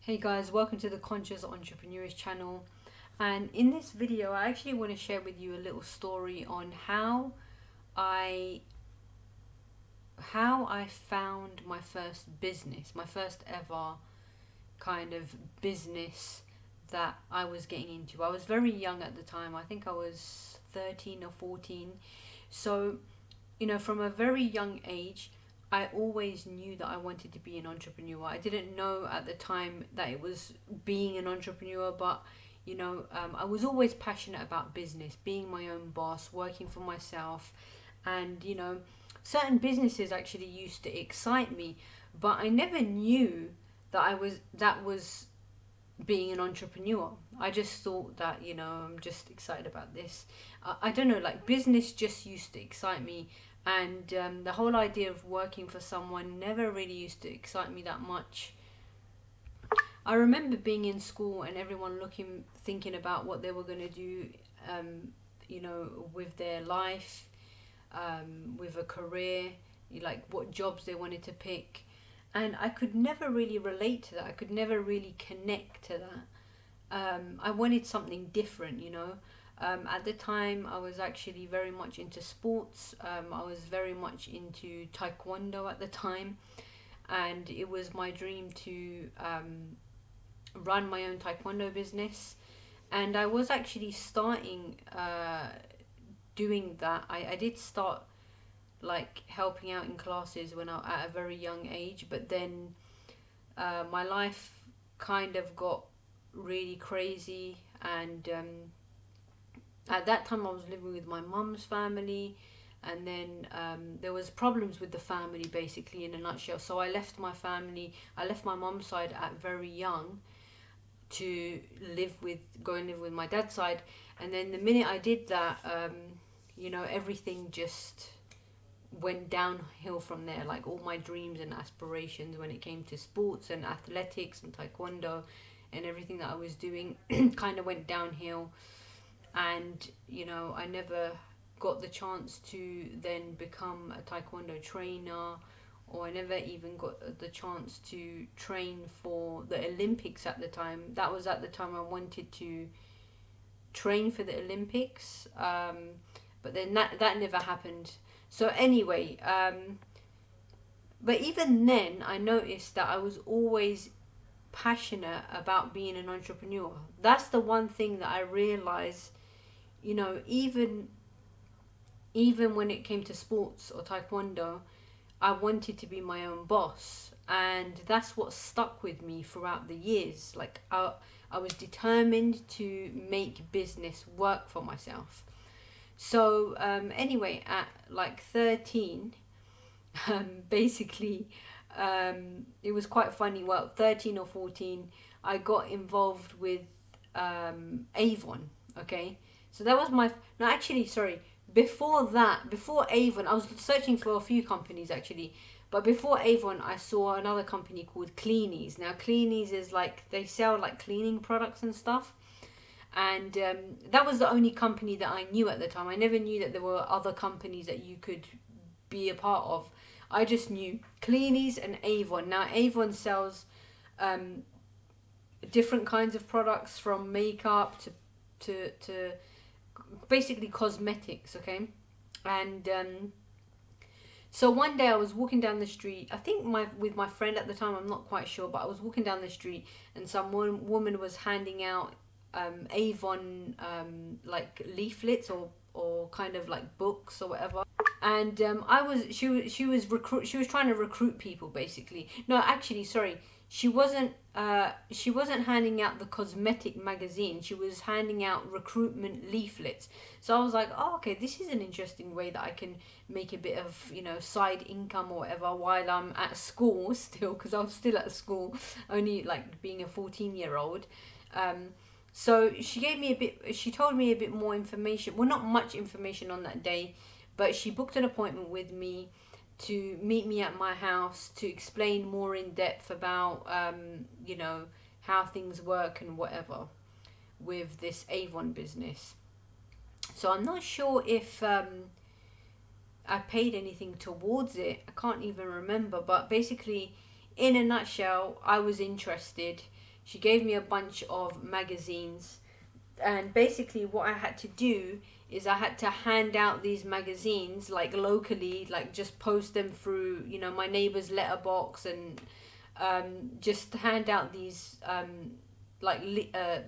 Hey guys, welcome to the Conscious Entrepreneurs channel. And in this video, I actually want to share with you a little story on I how I found my first business, my first ever kind of business that I was getting into. I was very young at the time. I think I was 13 or 14. So, from a very young age, I always knew that I wanted to be an entrepreneur. I didn't know at the time that it was being an entrepreneur, but I was always passionate about business, being my own boss, working for myself, and certain businesses actually used to excite me, but I never knew that was being an entrepreneur. I just thought that I'm just excited about this. I don't know, like business just used to excite me, and the whole idea of working for someone never really used to excite me that much. I remember being in school and everyone thinking about what they were going to do, with their life, with a career, like what jobs they wanted to pick. And I could never really relate to that. I could never really connect to that. I wanted something different. At the time, I was actually very much into sports. I was very much into taekwondo at the time, and it was my dream to run my own taekwondo business. And I was actually starting doing that. I did start like helping out in classes when I at a very young age, but then my life kind of got really crazy, and at that time I was living with my mum's family, and then there was problems with the family, basically, in a nutshell. So I left my family. I left my mum's side at very young to go and live with my dad's side. And then the minute I did that, everything just went downhill from there. Like all my dreams and aspirations when it came to sports and athletics and taekwondo and everything that I was doing kind of went downhill. And I never got the chance to then become a taekwondo trainer, or I never even got the chance to train for the Olympics at the time. That was at the time I wanted to train for the Olympics, but then that never happened. So anyway, but even then I noticed that I was always passionate about being an entrepreneur. That's the one thing that I realized, even when it came to sports or taekwondo, I wanted to be my own boss, and that's what stuck with me throughout the years. Like I was determined to make business work for myself. So anyway, at like 13, basically, it was quite funny. Well, 13 or 14, I got involved with Avon. Okay, so that was my no, actually, sorry. Before Avon, I was searching for a few companies actually, but before Avon, I saw another company called Cleanies. Now, Cleanies is like they sell like cleaning products and stuff, and that was the only company that I knew at the time. I never knew that there were other companies that you could be a part of. I just knew Cleanies and Avon. Now, Avon sells different kinds of products, from makeup to basically cosmetics. Okay, and so one day I was walking down the street. I think with my friend at the time. I'm not quite sure, but I was walking down the street, and some woman was handing out Avon like leaflets or kind of like books or whatever. And she was trying to recruit people, basically. No, actually, sorry, she wasn't handing out the cosmetic magazine. She was handing out recruitment leaflets. So I was like, oh, okay, this is an interesting way that I can make a bit of side income or whatever while I'm at school still, because I was still at school, only like being a 14-year-old. So she told me a bit more information. Well, not much information on that day, but she booked an appointment with me to meet me at my house to explain more in depth about, how things work and whatever with this Avon business. So I'm not sure if I paid anything towards it. I can't even remember. But basically, in a nutshell, I was interested. She gave me a bunch of magazines, and basically what I had to do is I had to hand out these magazines like locally, like just post them through, you know, my neighbor's letterbox, and just hand out these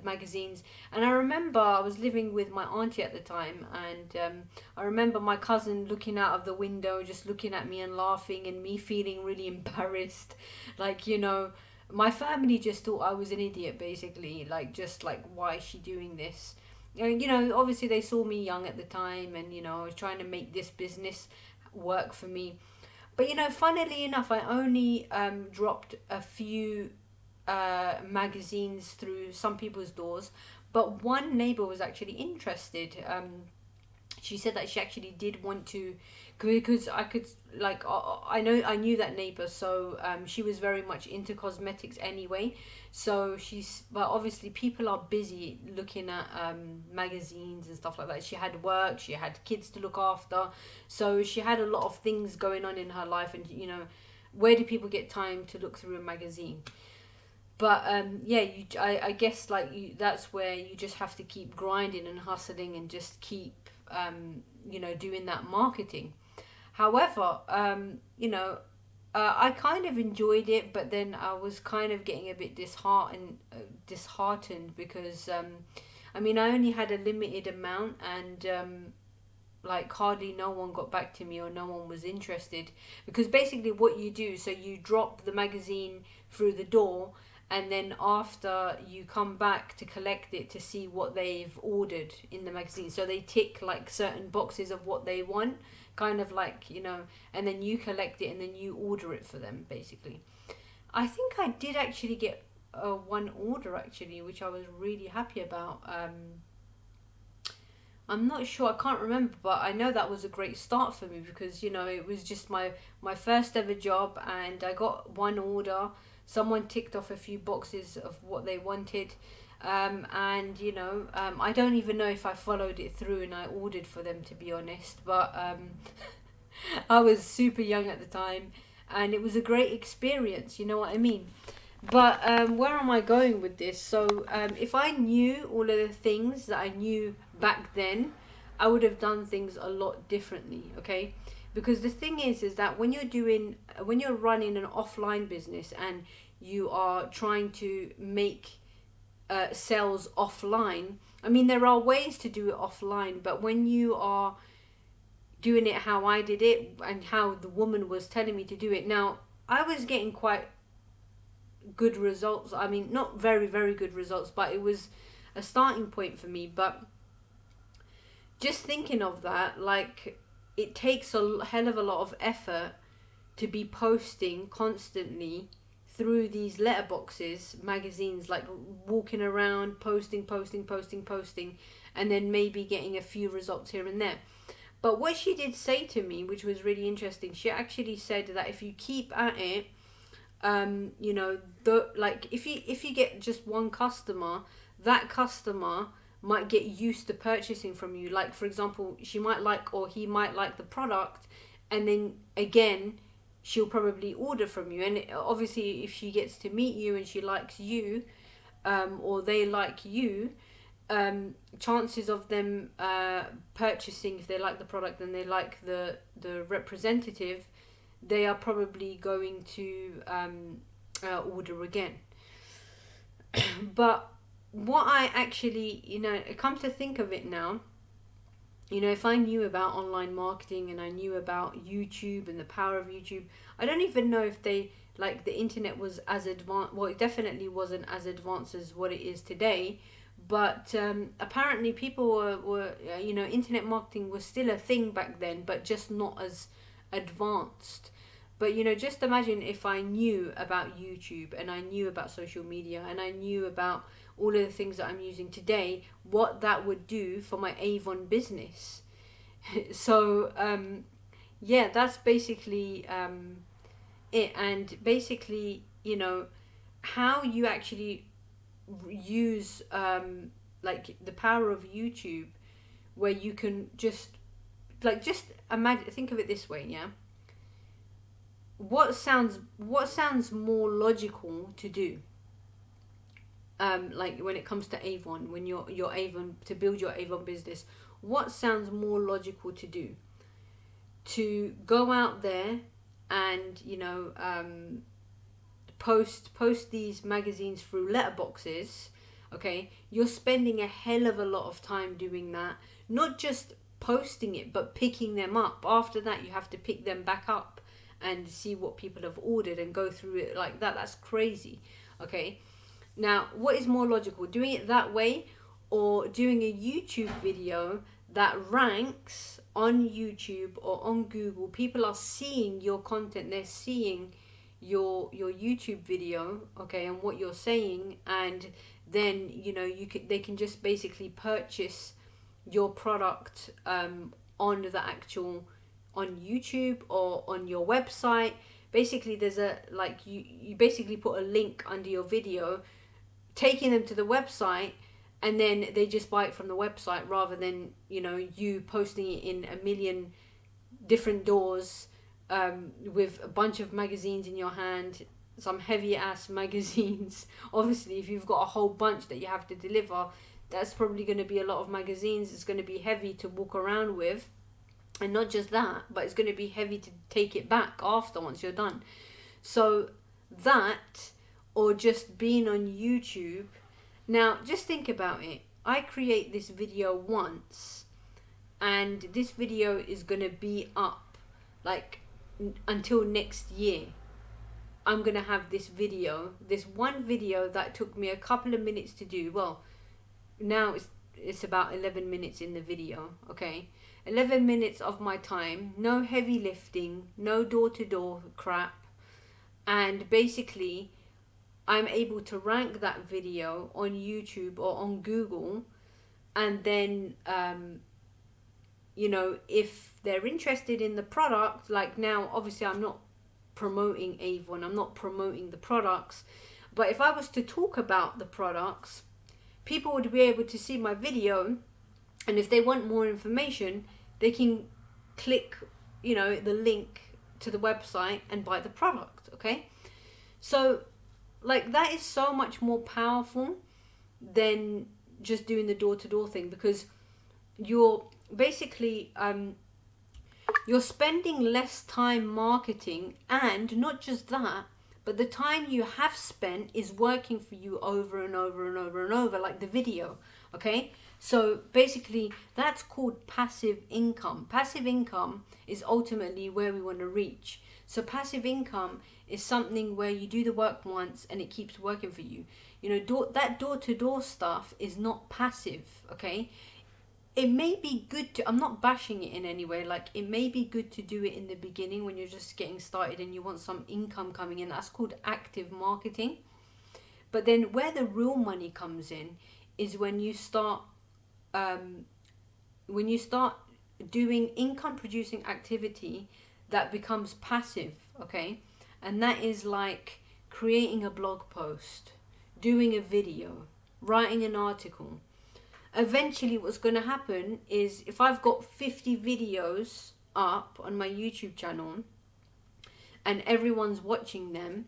magazines. And I remember I was living with my auntie at the time, and I remember my cousin looking out of the window, just looking at me and laughing, and me feeling really embarrassed, like, you know, my family just thought I was an idiot, basically, like, just like, why is she doing this? And, you know, obviously they saw me young at the time, and, you know, I was trying to make this business work for me. But, you know, funnily enough, I only dropped a few magazines through some people's doors, but one neighbor was actually interested. She said that she actually did want to, because I could, like, I knew that neighbor, so she was very much into cosmetics anyway. So but obviously people are busy looking at magazines and stuff like that. She had work, she had kids to look after, so she had a lot of things going on in her life, and, you know, where do people get time to look through a magazine? But yeah, I guess, like, that's where you just have to keep grinding and hustling, and just keep you know, doing that marketing. However, you know, I kind of enjoyed it, but then I was kind of getting a bit disheartened, because I mean, I only had a limited amount, and like, hardly no one got back to me, or no one was interested. Because basically what you do, so you drop the magazine through the door, and then after you come back to collect it to see what they've ordered in the magazine, so they tick like certain boxes of what they want, kind of like, you know, and then you collect it, and then you order it for them, basically. I think I did actually get one order, actually, which I was really happy about. I'm not sure, I can't remember, but I know that was a great start for me, because, you know, it was just my first ever job, and I got one order. Someone ticked off a few boxes of what they wanted, and, you know, I don't even know if I followed it through and I ordered for them, to be honest, but I was super young at the time, and it was a great experience, you know what I mean? But where am I going with this? So if I knew all of the things that I knew back then, I would have done things a lot differently, okay? Because the thing is that when you're running an offline business, and you are trying to make sales offline, I mean, there are ways to do it offline, but when you are doing it how I did it, and how the woman was telling me to do it, now, I was getting quite good results. I mean, not very, very good results, but it was a starting point for me. But just thinking of that, like, it takes a hell of a lot of effort to be posting constantly through these letterboxes, magazines, like walking around, posting, and then maybe getting a few results here and there. But what she did say to me, which was really interesting, she actually said that if you keep at it, you know, like, if you get just one customer, that customer might get used to purchasing from you. Like, for example, she might like, or he might like the product, and then again she'll probably order from you. And obviously, if she gets to meet you and she likes you, or they like you, chances of them purchasing, if they like the product and they like the representative, they are probably going to order again. But what I actually, you know, come to think of it now, you know, if I knew about online marketing, and I knew about YouTube and the power of YouTube, I don't even know if the internet was as advanced. Well, it definitely wasn't as advanced as what it is today. But apparently people were you know, internet marketing was still a thing back then, but just not as advanced. But, you know, just imagine if I knew about YouTube, and I knew about social media, and I knew about all of the things that I'm using today, what that would do for my Avon business. So, yeah, that's basically it. And basically, you know, how you actually use like the power of YouTube, where you can just imagine, think of it this way, yeah. What sounds more logical to do? like when it comes to Avon, when your Avon, to build your Avon business, what sounds more logical to do? To go out there and, you know, post these magazines through letterboxes. Okay, you're spending a hell of a lot of time doing that, not just posting it but picking them up. After that, you have to pick them back up and see what people have ordered and go through it like that. That's crazy. Okay, now what is more logical, doing it that way or doing a YouTube video that ranks on YouTube or on Google? People are seeing your content, they're seeing your YouTube video, okay, and what you're saying, and then, you know, they can just basically purchase your product on the actual, on YouTube or on your website. Basically, there's a, like, you basically put a link under your video taking them to the website, and then they just buy it from the website, rather than, you know, you posting it in a million different doors with a bunch of magazines in your hand, some heavy ass magazines. Obviously, if you've got a whole bunch that you have to deliver, that's probably going to be a lot of magazines. It's going to be heavy to walk around with, and not just that, but it's going to be heavy to take it back after, once you're done. So that, or just being on YouTube. Now just think about it, I create this video once, and this video is going to be up like until next year. I'm going to have this video, this one video that took me a couple of minutes to do. Well, now it's about 11 minutes in the video, okay? 11 minutes of my time, no heavy lifting, no door-to-door crap, and basically I'm able to rank that video on YouTube or on Google, and then you know, if they're interested in the product, like now obviously I'm not promoting Avon, I'm not promoting the products, but if I was to talk about the products, people would be able to see my video, and if they want more information, they can click, you know, the link to the website and buy the product. Okay, so like that is so much more powerful than just doing the door-to-door thing, because you're basically you're spending less time marketing, and not just that, but the time you have spent is working for you over and over and over and over, like the video. Okay, so basically that's called passive income. Passive income is ultimately where we want to reach. So passive income is something where you do the work once and it keeps working for you. You know, that door-to-door stuff is not passive. Okay, it may be good to, I'm not bashing it in any way, like it may be good to do it in the beginning when you're just getting started and you want some income coming in. That's called active marketing. But then where the real money comes in is when you start doing income producing activity that becomes passive. Okay, and that is like creating a blog post, doing a video, writing an article. Eventually what's going to happen is, if I've got 50 videos up on my YouTube channel and everyone's watching them,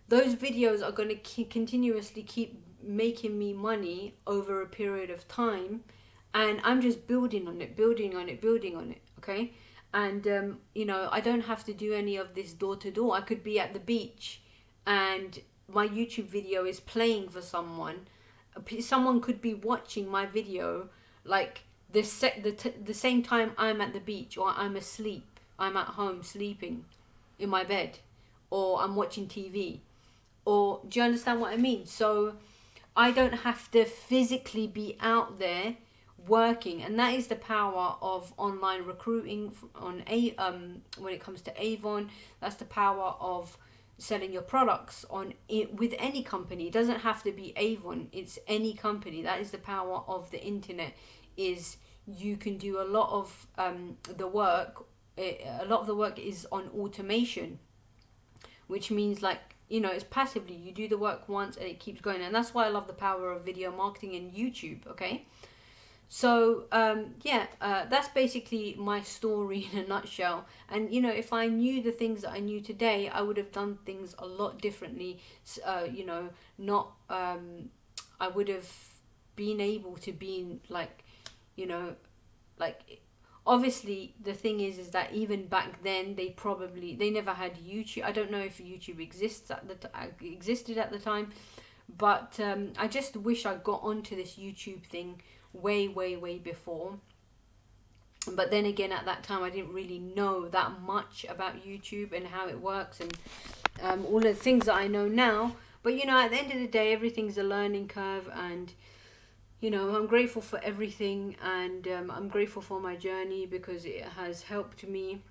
those videos are going to continuously keep making me money over a period of time, and I'm just building on it, okay? And you know, I don't have to do any of this door-to-door. I could be at the beach and my YouTube video is playing for someone. Someone could be watching my video like the same time I'm at the beach, or I'm asleep, I'm at home sleeping in my bed, or I'm watching TV, or do you understand what I mean? So I don't have to physically be out there working, and that is the power of online recruiting on when it comes to Avon. That's the power of selling your products on it with any company. It doesn't have to be Avon, it's any company. That is the power of the internet, is you can do a lot of the work. A lot of the work is on automation, which means, like, you know, it's passively, you do the work once and it keeps going. And that's why I love the power of video marketing and YouTube. Okay, so that's basically my story in a nutshell. And you know, if I knew the things that I knew today, I would have done things a lot differently. You know, not I would have been able to be in, like, you know, like, obviously the thing is that even back then they never had YouTube. I don't know if YouTube existed at the time, but I just wish I got onto this YouTube thing way before. But then again, at that time I didn't really know that much about YouTube and how it works, and all the things that I know now. But you know, at the end of the day, everything's a learning curve, and you know, I'm grateful for everything, and I'm grateful for my journey because it has helped me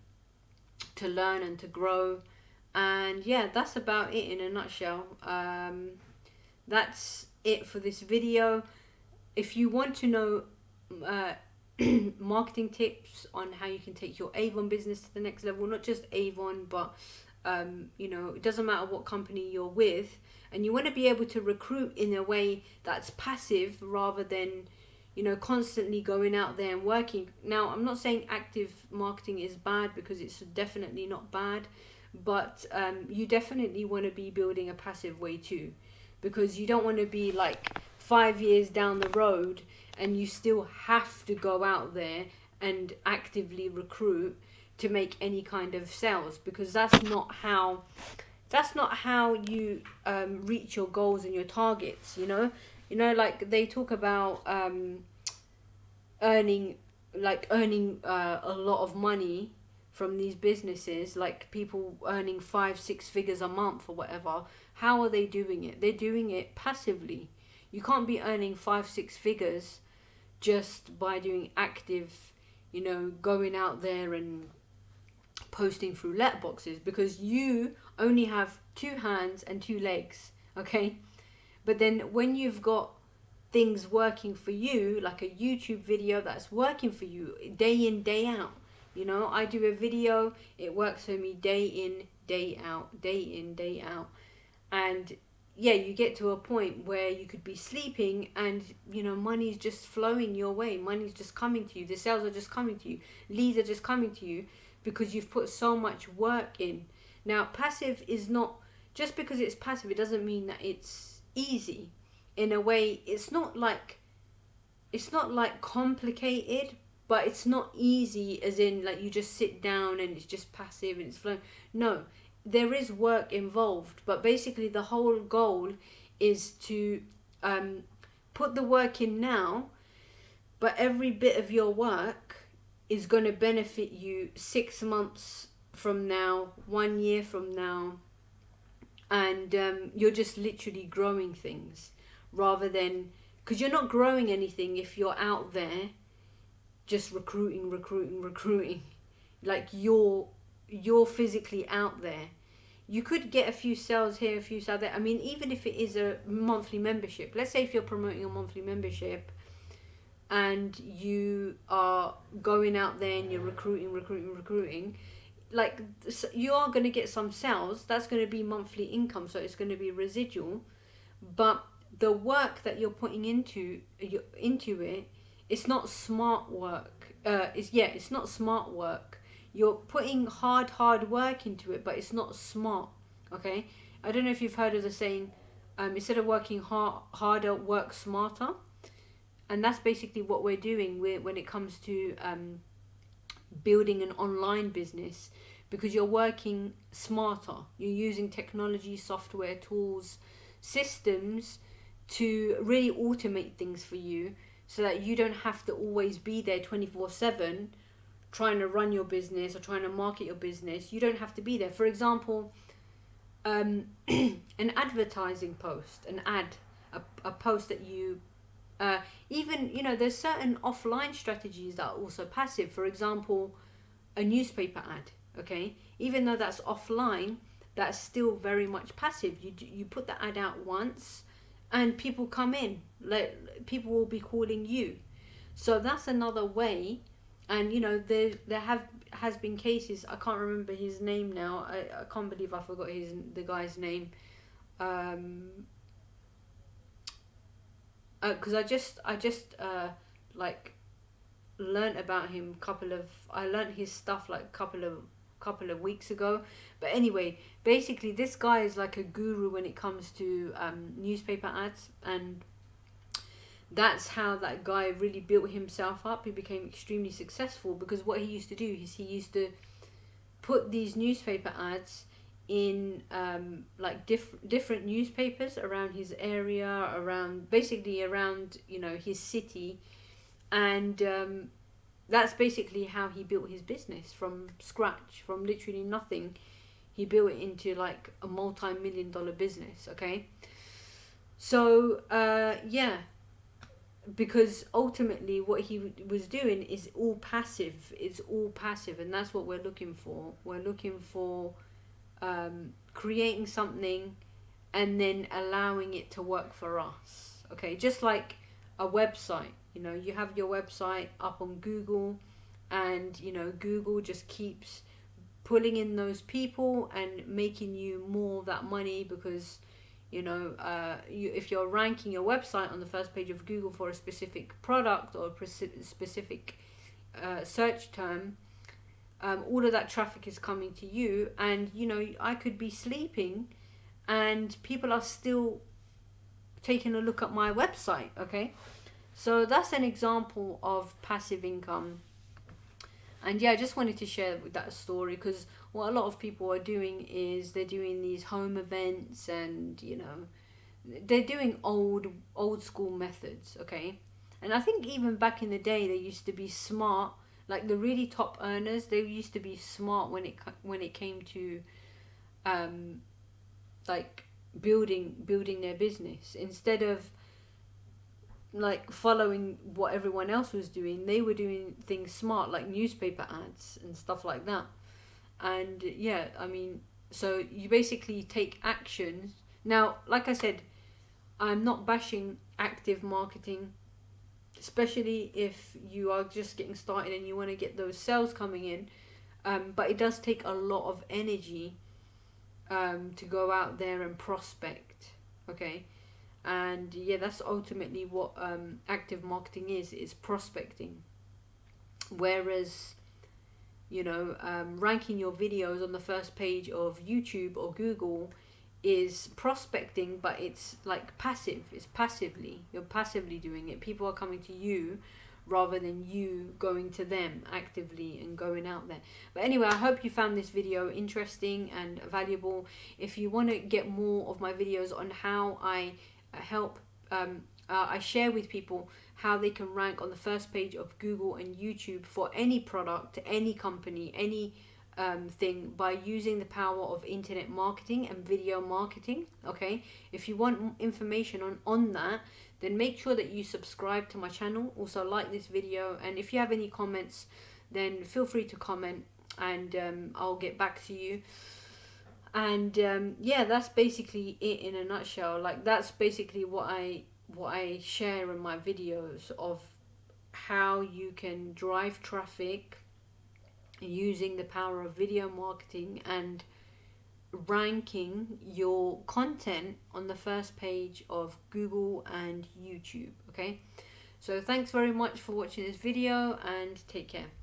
to learn and to grow. And yeah, that's about it in a nutshell. That's it for this video. If you want to know marketing tips on how you can take your Avon business to the next level, not just Avon, but you know, it doesn't matter what company you're with, and you want to be able to recruit in a way that's passive rather than, you know, constantly going out there and working. Now, I'm not saying active marketing is bad, because it's definitely not bad, but you definitely want to be building a passive way too, because you don't want to be like 5 years down the road and you still have to go out there and actively recruit to make any kind of sales, because that's not how you reach your goals and your targets. You know, like they talk about earning a lot of money from these businesses, like people earning 5-6 figures a month or whatever. How are they doing it? They're doing it passively. You can't be earning 5-6 figures just by doing active, you know, going out there and posting through letterboxes, because you only have 2 hands and 2 legs, okay? But then when you've got things working for you, like a YouTube video that's working for you day in, day out, you know, I do a video, it works for me day in, day out, day in, day out. And yeah, you get to a point where you could be sleeping and, you know, money's just flowing your way. Money's just coming to you. The sales are just coming to you. Leads are just coming to you because you've put so much work in. Now, passive is not, just because it's passive, it doesn't mean that it's easy. In a way, it's not like complicated, but it's not easy as in like you just sit down and it's just passive and it's flowing. No, there is work involved, but basically the whole goal is to put the work in now, but every bit of your work is going to benefit you 6 months from now, 1 year from now, and you're just literally growing things, rather than, because you're not growing anything if you're out there just recruiting. Like you're physically out there. You could get a few sales here, a few sales there. I mean, even if it is a monthly membership, let's say if you're promoting a monthly membership and you are going out there and you're recruiting, like you are going to get some sales. That's going to be monthly income, so it's going to be residual. But the work that you're putting into it, it's not smart work. It's not smart work. You're putting hard work into it, but it's not smart. Okay, I don't know if you've heard of the saying, instead of working harder, work smarter. And that's basically what we're doing when it comes to building an online business, because you're working smarter. You're using technology, software, tools, systems to really automate things for you, so that you don't have to always be there 24/7 trying to run your business or trying to market your business. You don't have to be there. For example, an advertising post, an ad, a post that you even, you know, there's certain offline strategies that are also passive. For example, a newspaper ad, okay? Even though that's offline, that's still very much passive. You put the ad out once and people come in, like people will be calling you. So that's another way. And you know, there has been cases, I can't remember his name now, I can't believe I forgot the guy's name, because I just like learnt about him I learnt his stuff like couple of weeks ago. But anyway, basically this guy is like a guru when it comes to newspaper ads, and that's how that guy really built himself up. He became extremely successful because what he used to do is he used to put these newspaper ads in like different newspapers around his area, around basically around, you know, his city, and that's basically how he built his business from scratch, from literally nothing. He built it into like a multi-million-dollar business. Okay, so yeah, because ultimately what he was doing is all passive. It's all passive, and that's what we're looking for. We're looking for creating something and then allowing it to work for us. Okay, just like a website. You know, you have your website up on Google, and you know, Google just keeps pulling in those people and making you more of that money because, you know, if you're ranking your website on the first page of Google for a specific product or a specific search term, all of that traffic is coming to you, and you know, I could be sleeping and people are still taking a look at my website. Okay, so that's an example of passive income. And yeah, I just wanted to share with that story because what a lot of people are doing is they're doing these home events, and you know, they're doing old school methods. Okay, and I think even back in the day they used to be smart. Like the really top earners, they used to be smart when it came to like building their business. Instead of like following what everyone else was doing, they were doing things smart, like newspaper ads and stuff like that. And yeah, I mean, so you basically take actions. Now, like I said, I'm not bashing active marketing, especially if you are just getting started and you want to get those sales coming in, but it does take a lot of energy to go out there and prospect. Okay, and yeah, that's ultimately what active marketing is prospecting. Whereas, you know, ranking your videos on the first page of YouTube or Google is prospecting, but it's like passive. It's passively, you're passively doing it. People are coming to you rather than you going to them actively and going out there. But anyway, I hope you found this video interesting and valuable. If you want to get more of my videos on how I help, I share with people how they can rank on the first page of Google and YouTube for any product, any company, any thing, by using the power of internet marketing and video marketing. Okay, if you want information on that, then make sure that you subscribe to my channel. Also like this video, and if you have any comments, then feel free to comment, and I'll get back to you. And yeah, that's basically it in a nutshell. Like that's basically what I share in my videos of how you can drive traffic using the power of video marketing and ranking your content on the first page of Google and YouTube. Okay, so thanks very much for watching this video, and take care.